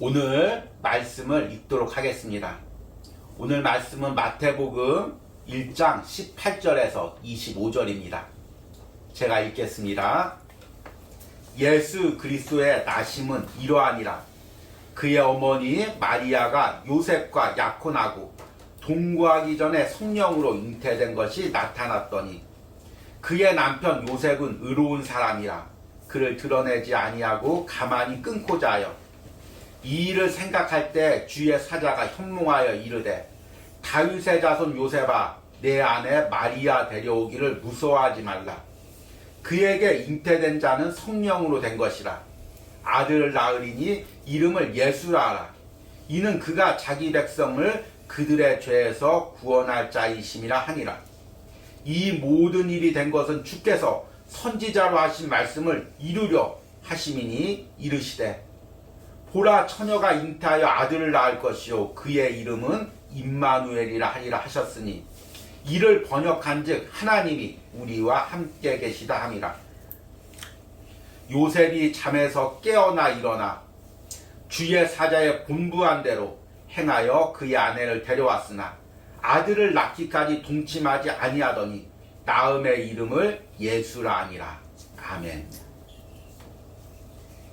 오늘 말씀을 읽도록 하겠습니다. 오늘 말씀은 마태복음 1장 18절에서 25절입니다. 제가 읽겠습니다. 예수 그리스도의 나심은 이러하니라. 그의 어머니 마리아가 요셉과 약혼하고 동거하기 전에 성령으로 잉태된 것이 나타났더니 그의 남편 요셉은 의로운 사람이라 그를 드러내지 아니하고 가만히 끊고자 하여 이 일을 생각할 때 주의 사자가 현몽하여 이르되 다윗의 자손 요셉아 내 아내 마리아 데려오기를 무서워하지 말라. 그에게 잉태된 자는 성령으로 된 것이라. 아들을 낳으리니 이름을 예수라 하라. 이는 그가 자기 백성을 그들의 죄에서 구원할 자이심이라 하니라. 이 모든 일이 된 것은 주께서 선지자로 하신 말씀을 이루려 하심이니 이르시되 보라 처녀가 잉태하여 아들을 낳을 것이요 그의 이름은 임마누엘이라 하리라 하셨으니 이를 번역한즉 하나님이 우리와 함께 계시다 함이라. 요셉이 잠에서 깨어나 일어나 주의 사자의 분부한 대로 행하여 그의 아내를 데려왔으나 아들을 낳기까지 동침하지 아니하더니 낳음의 이름을 예수라 하니라. 아멘.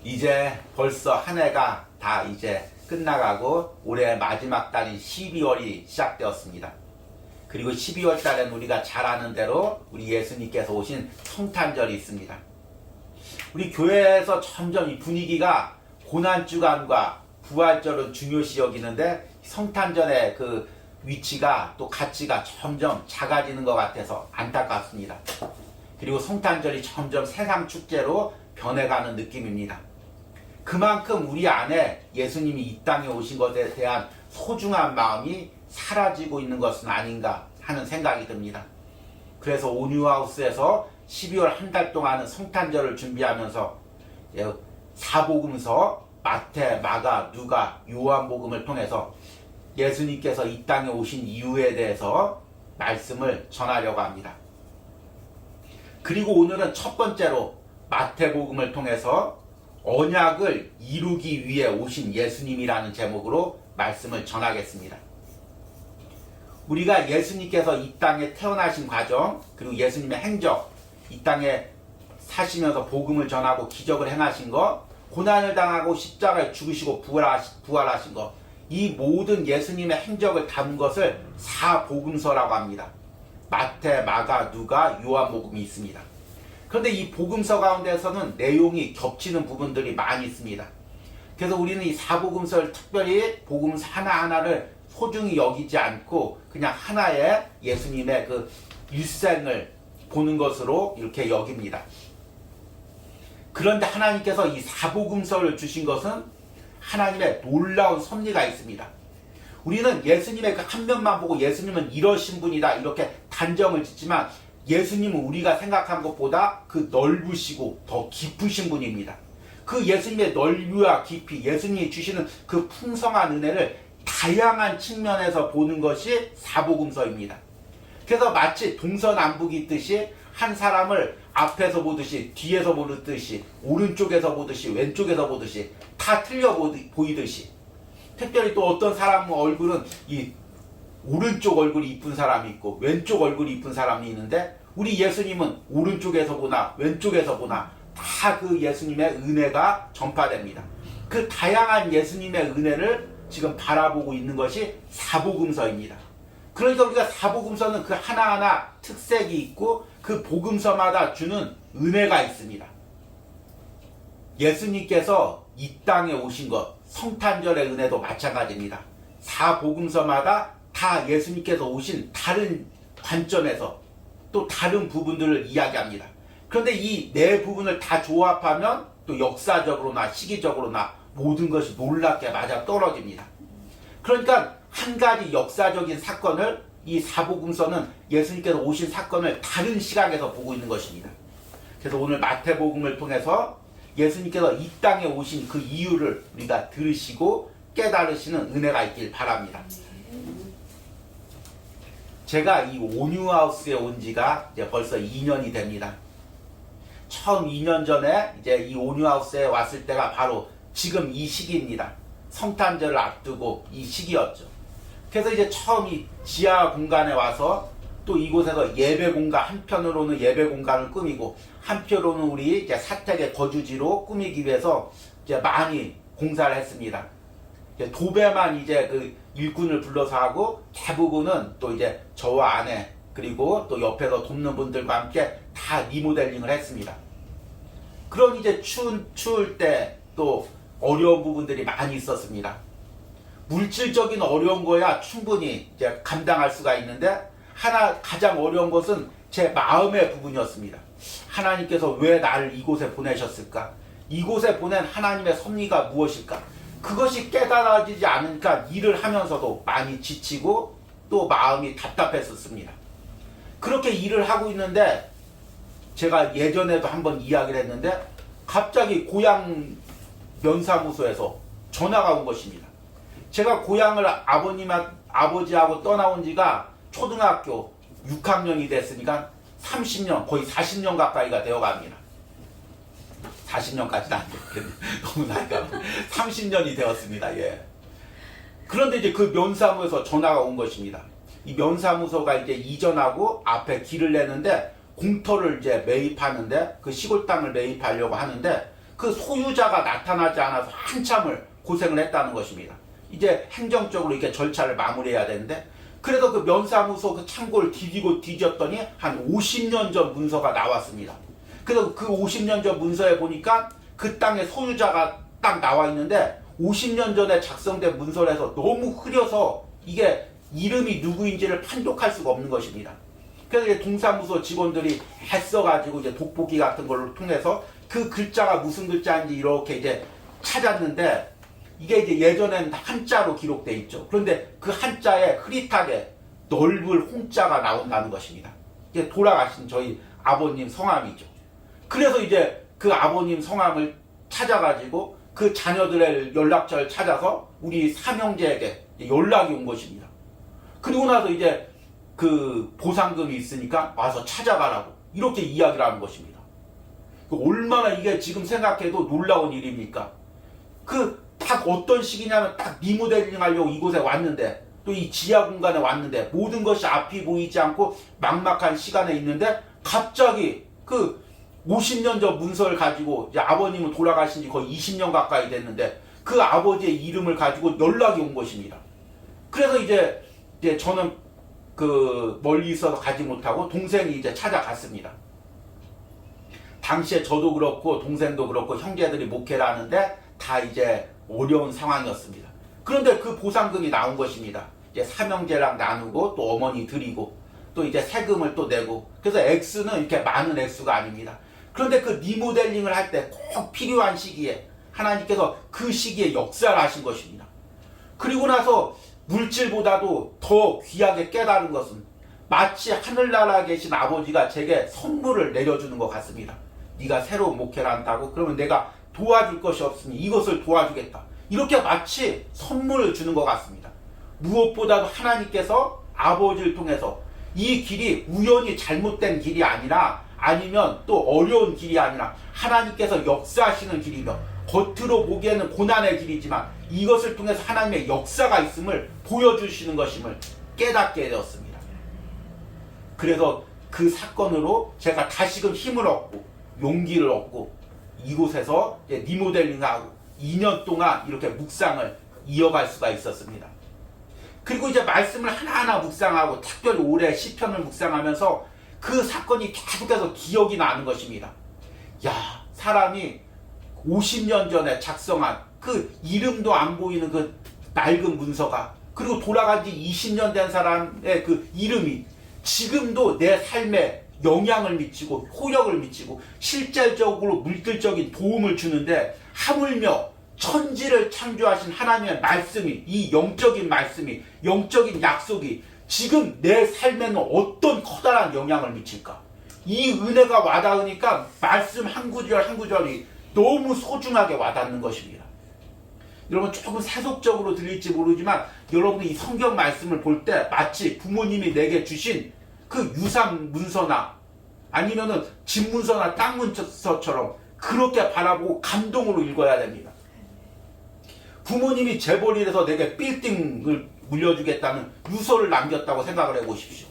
이제 벌써 한 해가 다 이제 끝나가고 올해 마지막 달인 12월이 시작되었습니다. 그리고 12월 달에는 우리가 잘 아는 대로 우리 예수님께서 오신 성탄절이 있습니다. 우리 교회에서 점점 이 분위기가 고난주간과 부활절은 중요시 여기는데 성탄절의 그 위치가 또 가치가 점점 작아지는 것 같아서 안타깝습니다. 그리고 성탄절이 점점 세상 축제로 변해가는 느낌입니다. 그만큼 우리 안에 예수님이 이 땅에 오신 것에 대한 소중한 마음이 사라지고 있는 것은 아닌가 하는 생각이 듭니다. 그래서 온유하우스에서 12월 한 달 동안은 성탄절을 준비하면서 사복음서 마태, 마가, 누가, 요한복음을 통해서 예수님께서 이 땅에 오신 이유에 대해서 말씀을 전하려고 합니다. 그리고 오늘은 첫 번째로 마태복음을 통해서 언약을 이루기 위해 오신 예수님이라는 제목으로 말씀을 전하겠습니다. 우리가 예수님께서 이 땅에 태어나신 과정, 그리고 예수님의 행적, 이 땅에 사시면서 복음을 전하고 기적을 행하신 것, 고난을 당하고 십자가에 죽으시고 부활하신 것, 이 모든 예수님의 행적을 담은 것을 사복음서라고 합니다. 마태, 마가, 누가, 요한복음이 있습니다. 그런데 이 복음서 가운데서는 내용이 겹치는 부분들이 많이 있습니다. 그래서 우리는 이 사복음서를 특별히 복음서 하나하나를 소중히 여기지 않고 그냥 하나의 예수님의 그 일생을 보는 것으로 이렇게 여깁니다. 그런데 하나님께서 이 사복음서를 주신 것은 하나님의 놀라운 섭리가 있습니다. 우리는 예수님의 그 한 면만 보고 예수님은 이러신 분이다 이렇게 단정을 짓지만 예수님은 우리가 생각한 것보다 그 넓으시고 더 깊으신 분입니다. 그 예수님의 넓이와 깊이, 예수님이 주시는 그 풍성한 은혜를 다양한 측면에서 보는 것이 사복음서입니다. 그래서 마치 동서남북이 있듯이 한 사람을 앞에서 보듯이 뒤에서 보듯이 오른쪽에서 보듯이 왼쪽에서 보듯이 다 틀려 보이듯이 특별히 또 어떤 사람 얼굴은 이 오른쪽 얼굴이 이쁜 사람이 있고 왼쪽 얼굴이 이쁜 사람이 있는데 우리 예수님은 오른쪽에서 보나 왼쪽에서 보나 다 그 예수님의 은혜가 전파됩니다. 그 다양한 예수님의 은혜를 지금 바라보고 있는 것이 사복음서입니다. 그러니까 우리가 사복음서는 그 하나하나 특색이 있고 그 복음서마다 주는 은혜가 있습니다. 예수님께서 이 땅에 오신 것, 성탄절의 은혜도 마찬가지입니다. 사복음서마다 다 예수님께서 오신 다른 관점에서 또 다른 부분들을 이야기합니다. 그런데 이 네 부분을 다 조합하면 또 역사적으로나 시기적으로나 모든 것이 놀랍게 맞아 떨어집니다. 그러니까 한 가지 역사적인 사건을 이 사복음서는 예수님께서 오신 사건을 다른 시각에서 보고 있는 것입니다. 그래서 오늘 마태복음을 통해서 예수님께서 이 땅에 오신 그 이유를 우리가 들으시고 깨달으시는 은혜가 있길 바랍니다. 제가 이 온유하우스에 온 지가 이제 벌써 2년이 됩니다. 처음 2년 전에 이제 이 온유하우스에 왔을 때가 바로 지금 이 시기입니다. 성탄절을 앞두고 이 시기였죠. 그래서 이제 처음 이 지하 공간에 와서 또 이곳에서 예배 공간, 한편으로는 예배 공간을 꾸미고 한편으로는 우리 이제 사택의 거주지로 꾸미기 위해서 이제 많이 공사를 했습니다. 이제 도배만 이제 그 일꾼을 불러서 하고 대부분은 또 이제 저와 아내 그리고 또 옆에서 돕는 분들과 함께 다 리모델링을 했습니다. 그런 이제 추울 때 또 어려운 부분들이 많이 있었습니다. 물질적인 어려운 거야 충분히 이제 감당할 수가 있는데 가장 어려운 것은 제 마음의 부분이었습니다. 하나님께서 왜 나를 이곳에 보내셨을까? 이곳에 보낸 하나님의 섭리가 무엇일까? 그것이 깨달아지지 않으니까 일을 하면서도 많이 지치고 또 마음이 답답했었습니다. 그렇게 일을 하고 있는데 제가 예전에도 한번 이야기를 했는데 갑자기 고향 면사무소에서 전화가 온 것입니다. 제가 고향을 아버지하고 떠나온 지가 초등학교 6학년이 됐으니까 30년, 거의 40년 가까이가 되어갑니다. 40년까지는 안 됐겠네. 너무 나이가 30년이 되었습니다. 예. 그런데 이제 그 면사무소에서 전화가 온 것입니다. 이 면사무소가 이제 이전하고 앞에 길을 내는데 공터를 이제 매입하는데 그 시골 땅을 매입하려고 하는데 그 소유자가 나타나지 않아서 한참을 고생을 했다는 것입니다. 이제 행정적으로 이렇게 절차를 마무리해야 되는데 그래서 그 면사무소 그 창고를 뒤졌더니 한 50년 전 문서가 나왔습니다. 그래서 그 50년 전 문서에 보니까 그 땅의 소유자가 딱 나와 있는데 50년 전에 작성된 문서라서 너무 흐려서 이게 이름이 누구인지를 판독할 수가 없는 것입니다. 그래서 이제 동사무소 직원들이 애써가지고 이제 돋보기 같은 걸 통해서 그 글자가 무슨 글자인지 이렇게 이제 찾았는데 이게 이제 예전에는 한자로 기록돼 있죠. 그런데 그 한자에 흐릿하게 넓을 홍자가 나온다는 것입니다. 이게 돌아가신 저희 아버님 성함이죠. 그래서 이제 그 아버님 성함을 찾아가지고 그 자녀들의 연락처를 찾아서 우리 삼형제에게 연락이 온 것입니다. 그리고 나서 이제 그 보상금이 있으니까 와서 찾아가라고 이렇게 이야기를 하는 것입니다. 얼마나 이게 지금 생각해도 놀라운 일입니까? 딱 어떤 시기냐면 딱 리모델링 하려고 이곳에 왔는데 또 이 지하 공간에 왔는데 모든 것이 앞이 보이지 않고 막막한 시간에 있는데 갑자기 그 50년 전 문서를 가지고 이제 아버님은 돌아가신 지 거의 20년 가까이 됐는데 그 아버지의 이름을 가지고 연락이 온 것입니다. 그래서 이제 저는 그 멀리 있어서 가지 못하고 동생이 이제 찾아갔습니다. 당시에 저도 그렇고 동생도 그렇고 형제들이 목회를 하는데 다 이제 어려운 상황이었습니다. 그런데 그 보상금이 나온 것입니다. 이제 삼형제랑 나누고 또 어머니 드리고 또 이제 세금을 또 내고 그래서 액수는 이렇게 많은 액수가 아닙니다. 그런데 그 리모델링을 할 때 꼭 필요한 시기에 하나님께서 그 시기에 역사를 하신 것입니다. 그리고 나서 물질보다도 더 귀하게 깨달은 것은 마치 하늘나라에 계신 아버지가 제게 선물을 내려주는 것 같습니다. 네가 새로운 목회를 한다고? 그러면 내가 도와줄 것이 없으니 이것을 도와주겠다. 이렇게 마치 선물을 주는 것 같습니다. 무엇보다도 하나님께서 아버지를 통해서 이 길이 우연히 잘못된 길이 아니라 아니면 또 어려운 길이 아니라 하나님께서 역사하시는 길이며 겉으로 보기에는 고난의 길이지만 이것을 통해서 하나님의 역사가 있음을 보여주시는 것임을 깨닫게 되었습니다. 그래서 그 사건으로 제가 다시금 힘을 얻고 용기를 얻고 이곳에서 리모델링하고 2년 동안 이렇게 묵상을 이어갈 수가 있었습니다. 그리고 이제 말씀을 하나하나 묵상하고 특별히 올해 시편을 묵상하면서 그 사건이 계속해서 기억이 나는 것입니다. 야, 사람이 50년 전에 작성한 그 이름도 안 보이는 그 낡은 문서가 그리고 돌아간 지 20년 된 사람의 그 이름이 지금도 내 삶에 영향을 미치고 효력을 미치고 실질적으로 물질적인 도움을 주는데 하물며 천지를 창조하신 하나님의 말씀이 이 영적인 말씀이 영적인 약속이 지금 내 삶에는 어떤 커다란 영향을 미칠까? 이 은혜가 와닿으니까 말씀 한 구절 한 구절이 너무 소중하게 와닿는 것입니다. 여러분 조금 세속적으로 들릴지 모르지만 여러분이 이 성경 말씀을 볼 때 마치 부모님이 내게 주신 그 유산 문서나 아니면은 집 문서나 땅 문서처럼 그렇게 바라보고 감동으로 읽어야 됩니다. 부모님이 재벌이 돼서 내게 빌딩을 물려주겠다는 유서를 남겼다고 생각을 해보십시오.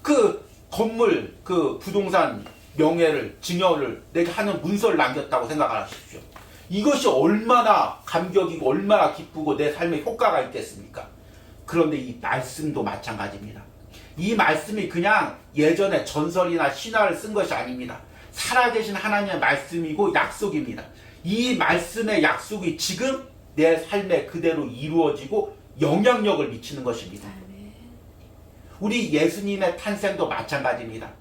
그 건물, 그 부동산 명예를, 증여를 내게 하는 문서를 남겼다고 생각하십시오. 이것이 얼마나 감격이고 얼마나 기쁘고 내 삶에 효과가 있겠습니까? 그런데 이 말씀도 마찬가지입니다. 이 말씀이 그냥 예전에 전설이나 신화를 쓴 것이 아닙니다. 살아계신 하나님의 말씀이고 약속입니다. 이 말씀의 약속이 지금 내 삶에 그대로 이루어지고 영향력을 미치는 것입니다. 우리 예수님의 탄생도 마찬가지입니다.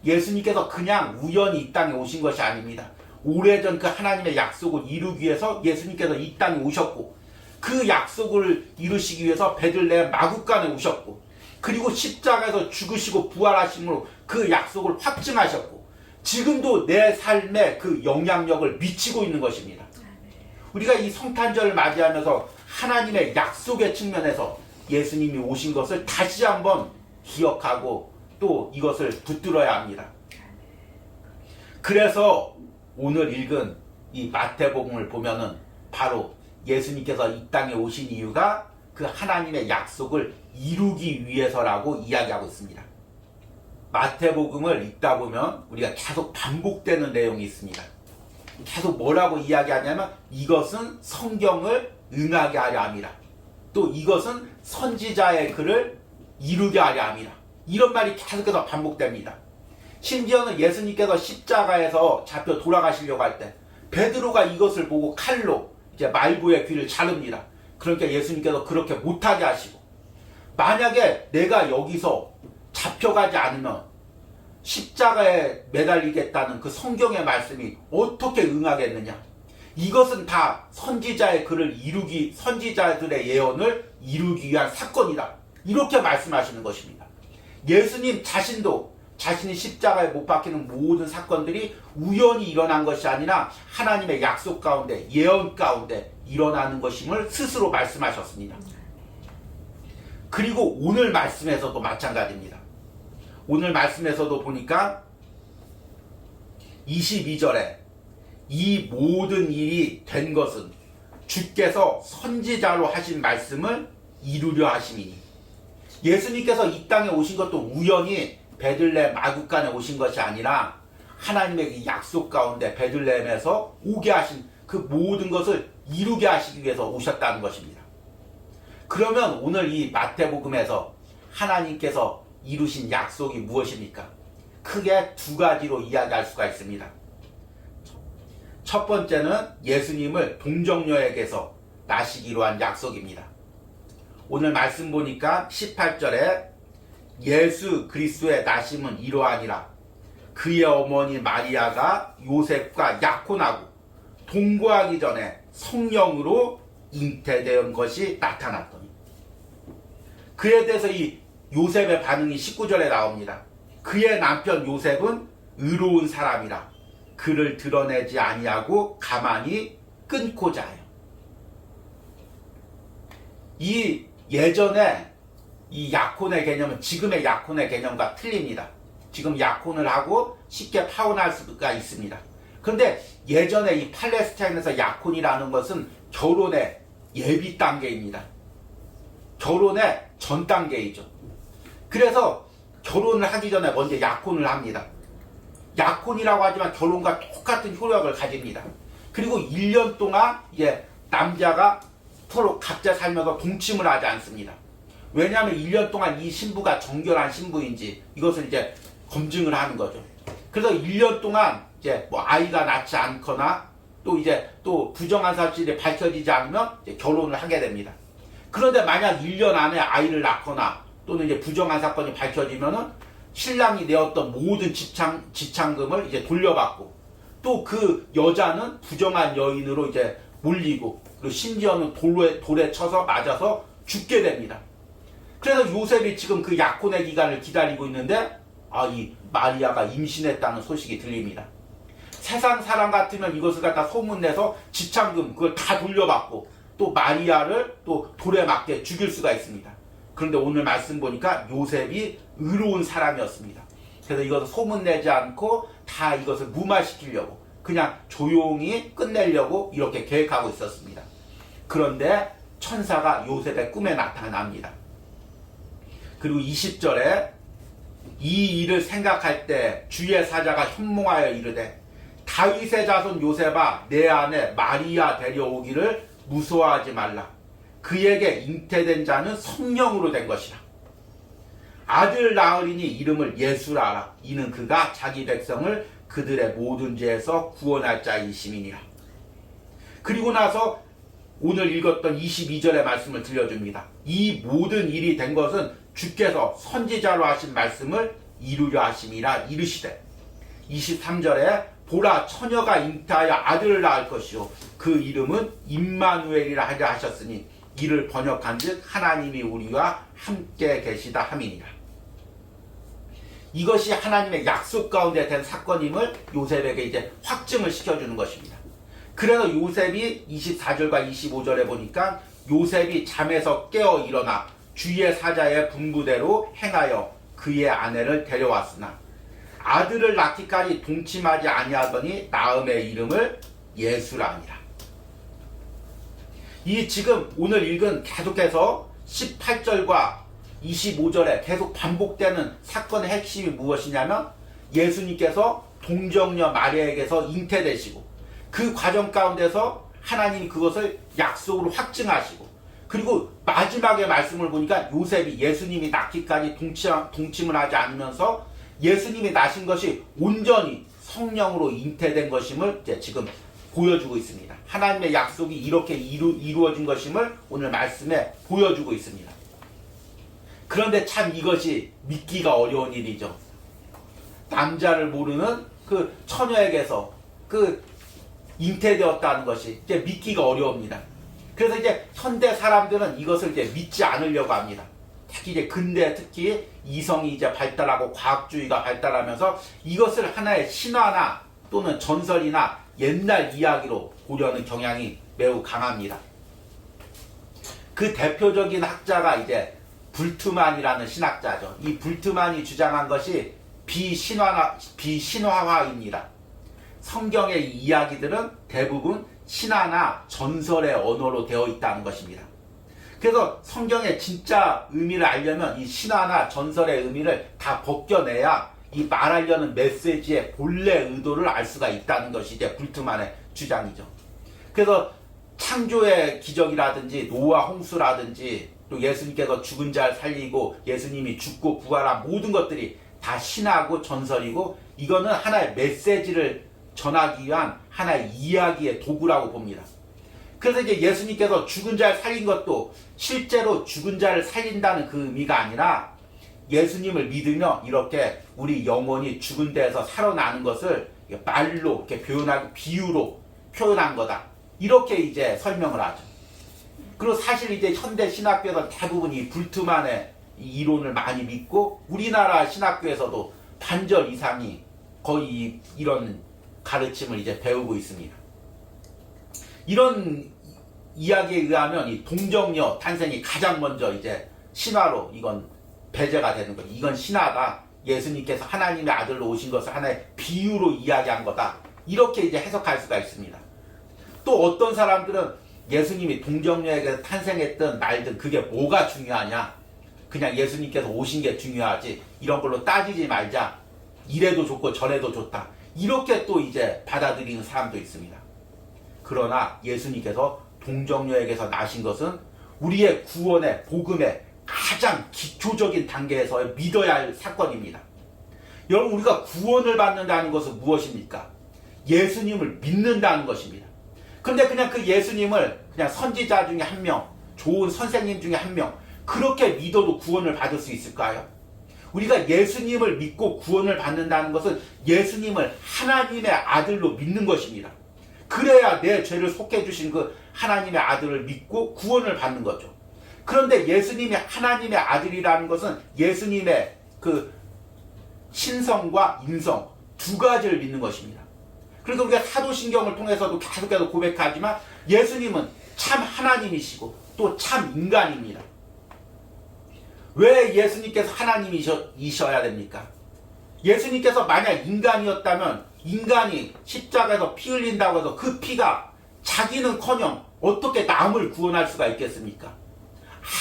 예수님께서 그냥 우연히 이 땅에 오신 것이 아닙니다. 오래전 그 하나님의 약속을 이루기 위해서 예수님께서 이 땅에 오셨고, 그 약속을 이루시기 위해서 베들레헴 마구간에 오셨고, 그리고 십자가에서 죽으시고 부활하심으로 그 약속을 확증하셨고, 지금도 내 삶에 그 영향력을 미치고 있는 것입니다. 우리가 이 성탄절을 맞이하면서 하나님의 약속의 측면에서 예수님이 오신 것을 다시 한번 기억하고 또 이것을 붙들어야 합니다. 그래서 오늘 읽은 이 마태복음을 보면은 바로 예수님께서 이 땅에 오신 이유가 그 하나님의 약속을 이루기 위해서라고 이야기하고 있습니다. 마태복음을 읽다 보면 우리가 계속 반복되는 내용이 있습니다. 계속 뭐라고 이야기하냐면 이것은 성경을 응하게 하려 함이라. 또 이것은 선지자의 글을 이루게 하려 함이라. 이런 말이 계속해서 반복됩니다. 심지어는 예수님께서 십자가에서 잡혀 돌아가시려고 할 때 베드로가 이것을 보고 칼로 이제 말구의 귀를 자릅니다. 그러니까 예수님께서 그렇게 못하게 하시고, 만약에 내가 여기서 잡혀가지 않으면 십자가에 매달리겠다는 그 성경의 말씀이 어떻게 응하겠느냐. 이것은 다 선지자의 글을 이루기, 선지자들의 예언을 이루기 위한 사건이다. 이렇게 말씀하시는 것입니다. 예수님 자신도 자신이 십자가에 못 박히는 모든 사건들이 우연히 일어난 것이 아니라 하나님의 약속 가운데, 예언 가운데 일어나는 것임을 스스로 말씀하셨습니다. 그리고 오늘 말씀에서도 마찬가지입니다. 오늘 말씀에서도 보니까 22절에 이 모든 일이 된 것은 주께서 선지자로 하신 말씀을 이루려 하심이니, 예수님께서 이 땅에 오신 것도 우연히 베들레헴 마구간에 오신 것이 아니라 하나님의 약속 가운데 베들레헴에서 오게 하신 그 모든 것을 이루게 하시기 위해서 오셨다는 것입니다. 그러면 오늘 이 마태복음에서 하나님께서 이루신 약속이 무엇입니까? 크게 두 가지로 이야기할 수가 있습니다. 첫 번째는 예수님을 동정녀에게서 나시기로 한 약속입니다. 오늘 말씀 보니까 18절에 예수 그리스도의 나심은 이러하니라. 그의 어머니 마리아가 요셉과 약혼하고 동거하기 전에 성령으로 잉태된 것이 나타났더니. 그에 대해서 이 요셉의 반응이 19절에 나옵니다. 그의 남편 요셉은 의로운 사람이라 그를 드러내지 아니하고 가만히 끊고자 해요. 이 예전에 이 약혼의 개념은 지금의 약혼의 개념과 틀립니다. 지금 약혼을 하고 쉽게 파혼할 수가 있습니다. 그런데 예전에 이 팔레스타인에서 약혼이라는 것은 결혼의 예비 단계입니다. 결혼의 전 단계이죠. 그래서 결혼을 하기 전에 먼저 약혼을 합니다. 약혼이라고 하지만 결혼과 똑같은 효력을 가집니다. 그리고 1년 동안 이제 남자가 서로 각자 살면서 동침을 하지 않습니다. 왜냐하면 1년 동안 이 신부가 정결한 신부인지 이것을 이제 검증을 하는 거죠. 그래서 1년 동안 이제 뭐 아이가 낳지 않거나 또 이제 또 부정한 사실이 밝혀지지 않으면 이제 결혼을 하게 됩니다. 그런데 만약 1년 안에 아이를 낳거나 또는 이제 부정한 사건이 밝혀지면은 신랑이 내었던 모든 지참금을 이제 돌려받고, 또 그 여자는 부정한 여인으로 이제 몰리고, 그리고 심지어는 돌에 쳐서 맞아서 죽게 됩니다. 그래서 요셉이 지금 그 약혼의 기간을 기다리고 있는데 이 마리아가 임신했다는 소식이 들립니다. 세상 사람 같으면 이것을 갖다 소문내서 지참금 그걸 다 돌려받고 또 마리아를 또 돌에 맞게 죽일 수가 있습니다. 그런데 오늘 말씀 보니까 요셉이 의로운 사람이었습니다. 그래서 이것을 소문내지 않고 다 이것을 무마시키려고 그냥 조용히 끝내려고 이렇게 계획하고 있었습니다. 그런데 천사가 요셉의 꿈에 나타납니다. 그리고 20절에 이 일을 생각할 때 주의 사자가 현몽하여 이르되 다윗의 자손 요셉아 내 아내 마리아 데려오기를 무서워하지 말라. 그에게 잉태된 자는 성령으로 된 것이라. 아들 낳으리니 이름을 예수라 하라. 이는 그가 자기 백성을 그들의 모든 죄에서 구원할 자이심이니라. 그리고 나서 오늘 읽었던 22절의 말씀을 들려줍니다. 이 모든 일이 된 것은 주께서 선지자로 하신 말씀을 이루려 하심이라 이르시되 23절에 보라 처녀가 잉태하여 아들을 낳을 것이요 그 이름은 임마누엘이라 하려 하셨으니 이를 번역한즉 하나님이 우리와 함께 계시다 함이니라. 이것이 하나님의 약속 가운데 된 사건임을 요셉에게 이제 확증을 시켜주는 것입니다. 그래서 요셉이 24절과 25절에 보니까 요셉이 잠에서 깨어 일어나 주의 사자의 분부대로 행하여 그의 아내를 데려왔으나 아들을 낳기까지 동침하지 아니하더니 낳음의 이름을 예수라 하니라. 이 지금 오늘 읽은 계속해서 18절과 25절에 계속 반복되는 사건의 핵심이 무엇이냐면 예수님께서 동정녀 마리아에게서 잉태되시고 그 과정 가운데서 하나님이 그것을 약속으로 확증하시고 그리고 마지막에 말씀을 보니까 요셉이 예수님이 낳기까지 동침을 하지 않으면서 예수님이 낳으신 것이 온전히 성령으로 잉태된 것임을 이제 지금 보여주고 있습니다. 하나님의 약속이 이렇게 이루어진 것임을 오늘 말씀에 보여주고 있습니다. 그런데 참 이것이 믿기가 어려운 일이죠. 남자를 모르는 그 처녀에게서 그 잉태되었다는 것이 이제 믿기가 어려웁니다. 그래서 이제 현대 사람들은 이것을 이제 믿지 않으려고 합니다. 특히 이제 근대 특히 이성이 이제 발달하고 과학주의가 발달하면서 이것을 하나의 신화나 또는 전설이나 옛날 이야기로 보려는 경향이 매우 강합니다. 그 대표적인 학자가 이제 불트만이라는 신학자죠. 이 불트만이 주장한 것이 비신화화입니다. 성경의 이야기들은 대부분 신화나 전설의 언어로 되어 있다는 것입니다. 그래서 성경의 진짜 의미를 알려면 이 신화나 전설의 의미를 다 벗겨내야 이 말하려는 메시지의 본래 의도를 알 수가 있다는 것이 이제 불트만의 주장이죠. 그래서 창조의 기적이라든지 노아 홍수라든지 또 예수님께서 죽은 자를 살리고 예수님이 죽고 부활한 모든 것들이 다 신화고 전설이고 이거는 하나의 메시지를 전하기 위한 하나의 이야기의 도구라고 봅니다. 그래서 이제 예수님께서 죽은 자를 살린 것도 실제로 죽은 자를 살린다는 그 의미가 아니라 예수님을 믿으며 이렇게 우리 영혼이 죽은 데에서 살아나는 것을 말로 이렇게 표현하고 비유로 표현한 거다. 이렇게 이제 설명을 하죠. 그리고 사실 이제 현대 신학교에서 대부분 이 불트만의 이 이론을 많이 믿고 우리나라 신학교에서도 반절 이상이 거의 이런 가르침을 이제 배우고 있습니다. 이런 이야기에 의하면 이 동정녀 탄생이 가장 먼저 이제 신화로 이건 배제가 되는 거예요. 이건 신화가 예수님께서 하나님의 아들로 오신 것을 하나의 비유로 이야기한 거다. 이렇게 이제 해석할 수가 있습니다. 또 어떤 사람들은 예수님이 동정녀에게서 탄생했든 말든 그게 뭐가 중요하냐. 그냥 예수님께서 오신 게 중요하지. 이런 걸로 따지지 말자. 이래도 좋고 저래도 좋다. 이렇게 또 이제 받아들이는 사람도 있습니다. 그러나 예수님께서 동정녀에게서 나신 것은 우리의 구원의 복음의 가장 기초적인 단계에서 믿어야 할 사건입니다. 여러분 우리가 구원을 받는다는 것은 무엇입니까? 예수님을 믿는다는 것입니다. 그런데 그냥 그 예수님을 그냥 선지자 중에 한 명, 좋은 선생님 중에 한 명 그렇게 믿어도 구원을 받을 수 있을까요? 우리가 예수님을 믿고 구원을 받는다는 것은 예수님을 하나님의 아들로 믿는 것입니다. 그래야 내 죄를 속해 주신 그 하나님의 아들을 믿고 구원을 받는 거죠. 그런데 예수님이 하나님의 아들이라는 것은 예수님의 그 신성과 인성 두 가지를 믿는 것입니다. 그러니까 우리가 사도신경을 통해서도 계속해서 고백하지만 예수님은 참 하나님이시고 또 참 인간입니다. 왜 예수님께서 하나님이셔야 됩니까? 예수님께서 만약 인간이었다면 인간이 십자가에서 피 흘린다고 해서 그 피가 자기는커녕 어떻게 남을 구원할 수가 있겠습니까?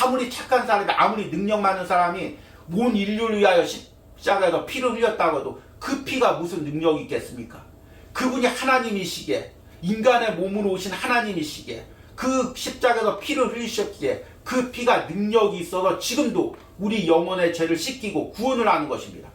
아무리 착한 사람이, 아무리 능력 많은 사람이 온 인류를 위하여 십자가에서 피를 흘렸다고 해도 그 피가 무슨 능력이 있겠습니까? 그분이 하나님이시기에, 인간의 몸으로 오신 하나님이시기에, 그 십자가에서 피를 흘리셨기에 그 피가 능력이 있어서 지금도 우리 영혼의 죄를 씻기고 구원을 하는 것입니다.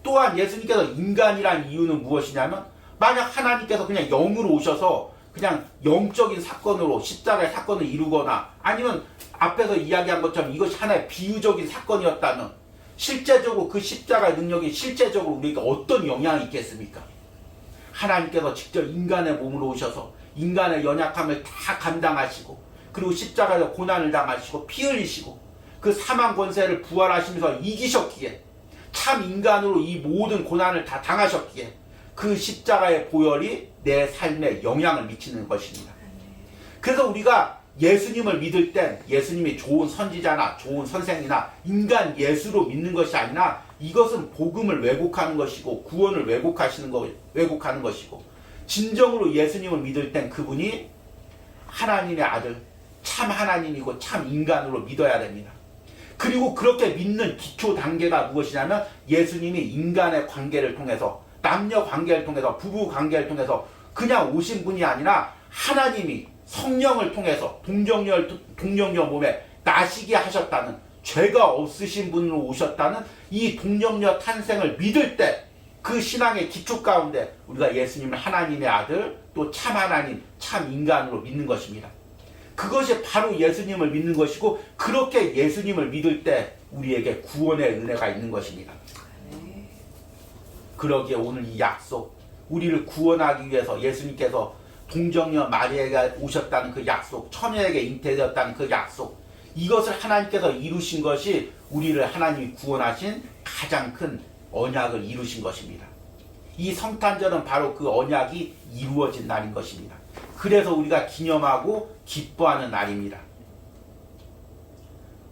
또한 예수님께서 인간이란 이유는 무엇이냐면, 만약 하나님께서 그냥 영으로 오셔서 그냥 영적인 사건으로 십자가의 사건을 이루거나, 아니면 앞에서 이야기한 것처럼 이것이 하나의 비유적인 사건이었다면, 실제적으로 그 십자가의 능력이 실제적으로 우리에게 어떤 영향이 있겠습니까? 하나님께서 직접 인간의 몸으로 오셔서 인간의 연약함을 다 감당하시고, 그리고 십자가에서 고난을 당하시고 피 흘리시고 그 사망 권세를 부활하시면서 이기셨기에, 참 인간으로 이 모든 고난을 다 당하셨기에 그 십자가의 보혈이 내 삶에 영향을 미치는 것입니다. 그래서 우리가 예수님을 믿을 땐 예수님이 좋은 선지자나 좋은 선생이나 인간 예수로 믿는 것이 아니라, 이것은 복음을 왜곡하는 것이고 구원을 왜곡하는 것이고, 진정으로 예수님을 믿을 땐 그분이 하나님의 아들, 참 하나님이고 참 인간으로 믿어야 됩니다. 그리고 그렇게 믿는 기초 단계가 무엇이냐면, 예수님이 인간의 관계를 통해서, 남녀 관계를 통해서, 부부 관계를 통해서 그냥 오신 분이 아니라 하나님이 성령을 통해서 동정녀 몸에 나시게 하셨다는, 죄가 없으신 분으로 오셨다는 이 동정녀 탄생을 믿을 때, 그 신앙의 기초 가운데 우리가 예수님을 하나님의 아들, 또 참 하나님, 참 인간으로 믿는 것입니다. 그것이 바로 예수님을 믿는 것이고, 그렇게 예수님을 믿을 때 우리에게 구원의 은혜가 있는 것입니다. 그러기에 오늘 이 약속, 우리를 구원하기 위해서 예수님께서 동정녀 마리아가 오셨다는 그 약속, 처녀에게 잉태되었다는 그 약속, 이것을 하나님께서 이루신 것이 우리를 하나님이 구원하신 가장 큰 언약을 이루신 것입니다. 이 성탄절은 바로 그 언약이 이루어진 날인 것입니다. 그래서 우리가 기념하고 기뻐하는 날입니다.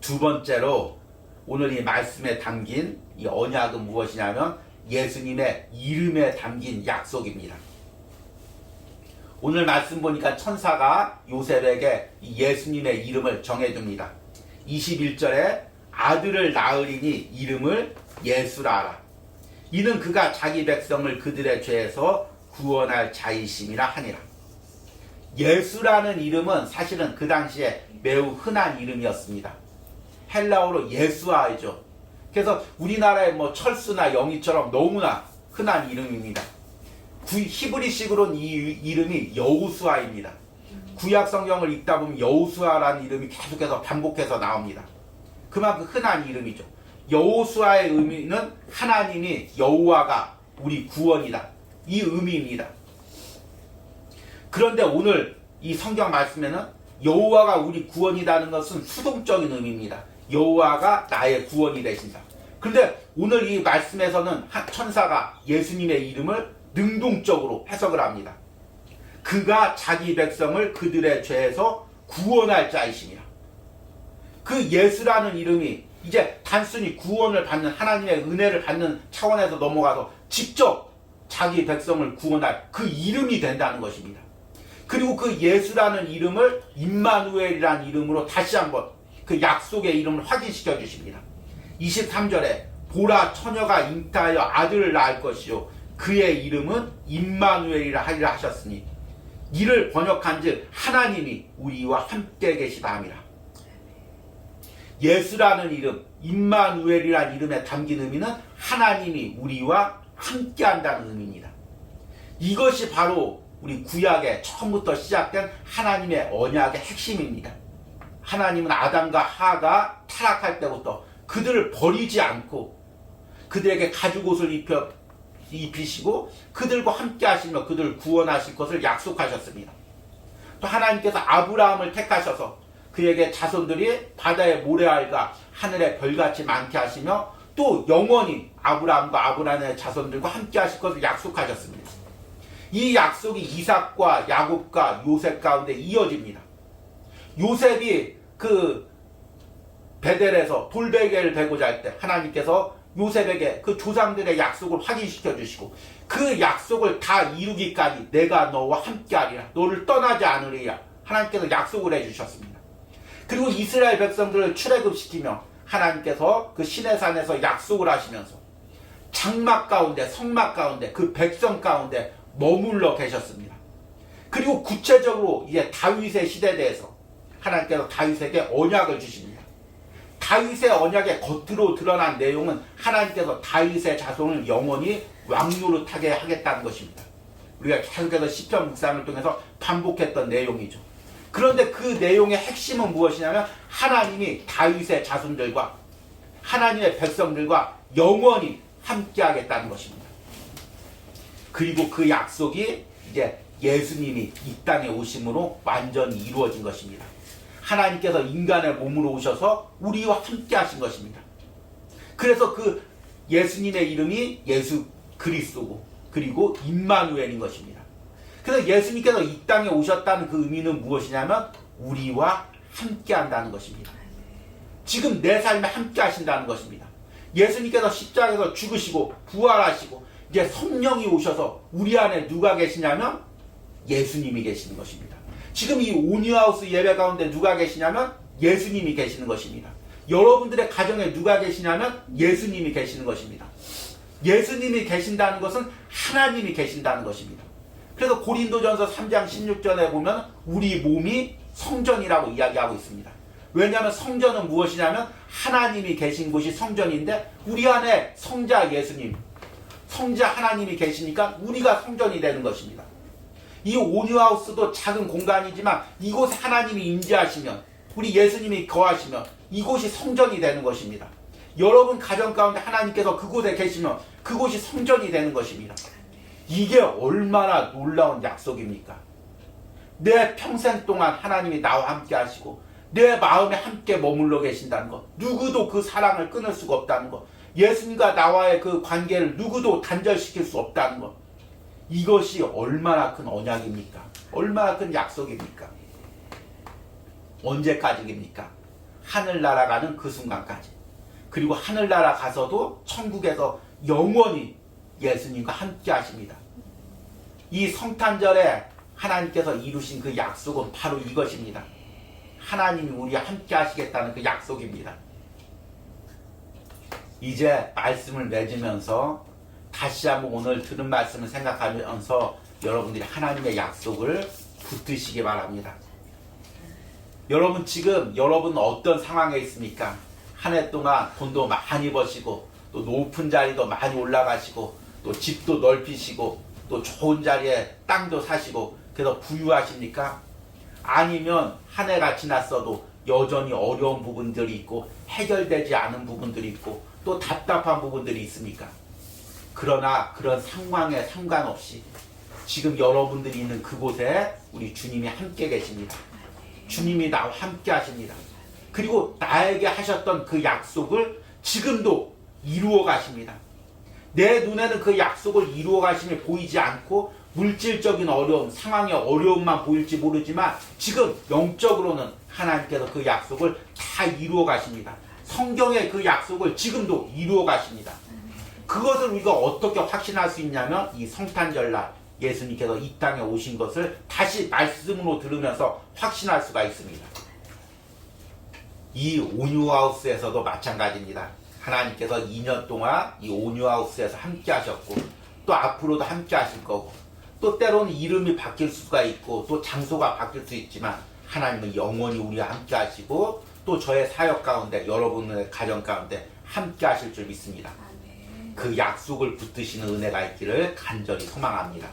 두 번째로 오늘 이 말씀에 담긴 이 언약은 무엇이냐면, 예수님의 이름에 담긴 약속입니다. 오늘 말씀 보니까 천사가 요셉에게 예수님의 이름을 정해줍니다. 21절에 아들을 낳으리니 이름을 예수라 하라. 이는 그가 자기 백성을 그들의 죄에서 구원할 자이심이라 하니라. 예수라는 이름은 사실은 그 당시에 매우 흔한 이름이었습니다. 헬라어로 예수아이죠. 그래서 우리나라의 뭐 철수나 영희처럼 너무나 흔한 이름입니다. 히브리식으로는 이 이름이 여우수아입니다. 구약 성경을 읽다 보면 여우수아라는 이름이 계속해서 반복해서 나옵니다. 그만큼 흔한 이름이죠. 여호수아의 의미는 하나님이, 여호와가 우리 구원이다, 이 의미입니다. 그런데 오늘 이 성경 말씀에는 여호와가 우리 구원이라는 것은 수동적인 의미입니다. 여호와가 나의 구원이 되신다. 그런데 오늘 이 말씀에서는 천사가 예수님의 이름을 능동적으로 해석을 합니다. 그가 자기 백성을 그들의 죄에서 구원할 자이시니라. 그 예수라는 이름이 이제 단순히 구원을 받는, 하나님의 은혜를 받는 차원에서 넘어가서 직접 자기 백성을 구원할 그 이름이 된다는 것입니다. 그리고 그 예수라는 이름을 임마누엘이라는 이름으로 다시 한번 그 약속의 이름을 확인시켜 주십니다. 23절에 보라, 처녀가 잉태하여 아들을 낳을 것이요 그의 이름은 임마누엘이라 하리라 하셨으니, 이를 번역한즉 하나님이 우리와 함께 계시다 함이라. 예수라는 이름, 임마누엘이라는 이름에 담긴 의미는 하나님이 우리와 함께 한다는 의미입니다. 이것이 바로 우리 구약의 처음부터 시작된 하나님의 언약의 핵심입니다. 하나님은 아담과 하가 타락할 때부터 그들을 버리지 않고 그들에게 가죽옷을 입히시고 그들과 함께 하시며 그들을 구원하실 것을 약속하셨습니다. 또 하나님께서 아브라함을 택하셔서 그에게 자손들이 바다의 모래알과 하늘의 별같이 많게 하시며 또 영원히 아브라함과 아브라함의 자손들과 함께 하실 것을 약속하셨습니다. 이 약속이 이삭과 야곱과 요셉 가운데 이어집니다. 요셉이 그 베델에서 돌베개를 베고자 할 때 하나님께서 요셉에게 그 조상들의 약속을 확인시켜 주시고 그 약속을 다 이루기까지 내가 너와 함께 하리라, 너를 떠나지 않으리라 하나님께서 약속을 해주셨습니다. 그리고 이스라엘 백성들을 출애굽시키며 하나님께서 그 시내산에서 약속을 하시면서 장막 가운데 성막 가운데 그 백성 가운데 머물러 계셨습니다. 그리고 구체적으로 이제 다윗의 시대에 대해서 하나님께서 다윗에게 언약을 주십니다. 다윗의 언약의 겉으로 드러난 내용은 하나님께서 다윗의 자손을 영원히 왕노릇하게 하겠다는 것입니다. 우리가 계속해서 시편 묵상을 통해서 반복했던 내용이죠. 그런데 그 내용의 핵심은 무엇이냐면 하나님이 다윗의 자손들과 하나님의 백성들과 영원히 함께하겠다는 것입니다. 그리고 그 약속이 이제 예수님이 이 땅에 오심으로 완전히 이루어진 것입니다. 하나님께서 인간의 몸으로 오셔서 우리와 함께 하신 것입니다. 그래서 그 예수님의 이름이 예수 그리스도고 그리고 임마누엘인 것입니다. 그래서 예수님께서 이 땅에 오셨다는 그 의미는 무엇이냐면 우리와 함께 한다는 것입니다. 지금 내 삶에 함께 하신다는 것입니다. 예수님께서 십자가에서 죽으시고 부활하시고 이제 성령이 오셔서 우리 안에 누가 계시냐면 예수님이 계시는 것입니다. 지금 이 온유하우스 예배 가운데 누가 계시냐면 예수님이 계시는 것입니다. 여러분들의 가정에 누가 계시냐면 예수님이 계시는 것입니다. 예수님이 계신다는 것은 하나님이 계신다는 것입니다. 그래서 고린도전서 3장 16절에 보면 우리 몸이 성전이라고 이야기하고 있습니다. 왜냐하면 성전은 무엇이냐면 하나님이 계신 곳이 성전인데 우리 안에 성자 예수님, 성자 하나님이 계시니까 우리가 성전이 되는 것입니다. 이 온유하우스도 작은 공간이지만 이곳에 하나님이 임재하시면 우리 예수님이 거하시면 이곳이 성전이 되는 것입니다. 여러분 가정 가운데 하나님께서 그곳에 계시면 그곳이 성전이 되는 것입니다. 이게 얼마나 놀라운 약속입니까? 내 평생 동안 하나님이 나와 함께 하시고 내 마음에 함께 머물러 계신다는 것, 누구도 그 사랑을 끊을 수가 없다는 것, 예수님과 나와의 그 관계를 누구도 단절시킬 수 없다는 것, 이것이 얼마나 큰 언약입니까? 얼마나 큰 약속입니까? 언제까지입니까? 하늘나라 가는 그 순간까지. 그리고 하늘나라 가서도 천국에서 영원히 예수님과 함께 하십니다. 이 성탄절에 하나님께서 이루신 그 약속은 바로 이것입니다. 하나님이 우리와 함께 하시겠다는 그 약속입니다. 이제 말씀을 맺으면서 다시 한번 오늘 들은 말씀을 생각하면서 여러분들이 하나님의 약속을 붙드시기 바랍니다. 여러분 지금 여러분 어떤 상황에 있습니까? 한 해 동안 돈도 많이 버시고 또 높은 자리도 많이 올라가시고 또 집도 넓히시고 또 좋은 자리에 땅도 사시고 그래서 부유하십니까? 아니면 한 해가 지났어도 여전히 어려운 부분들이 있고 해결되지 않은 부분들이 있고 또 답답한 부분들이 있습니까? 그러나 그런 상황에 상관없이 지금 여러분들이 있는 그곳에 우리 주님이 함께 계십니다. 주님이 나와 함께 하십니다. 그리고 나에게 하셨던 그 약속을 지금도 이루어 가십니다. 내 눈에는 그 약속을 이루어 가심이 보이지 않고 물질적인 어려움, 상황의 어려움만 보일지 모르지만 지금 영적으로는 하나님께서 그 약속을 다 이루어 가십니다. 성경의 그 약속을 지금도 이루어 가십니다. 그것을 우리가 어떻게 확신할 수 있냐면 이 성탄절날 예수님께서 이 땅에 오신 것을 다시 말씀으로 들으면서 확신할 수가 있습니다. 이 온유하우스에서도 마찬가지입니다. 하나님께서 2년 동안 이 온유하우스에서 함께 하셨고 또 앞으로도 함께 하실 거고 또 때로는 이름이 바뀔 수가 있고 또 장소가 바뀔 수 있지만 하나님은 영원히 우리와 함께 하시고 또 저의 사역 가운데 여러분의 가정 가운데 함께 하실 줄 믿습니다. 그 약속을 붙드시는 은혜가 있기를 간절히 소망합니다.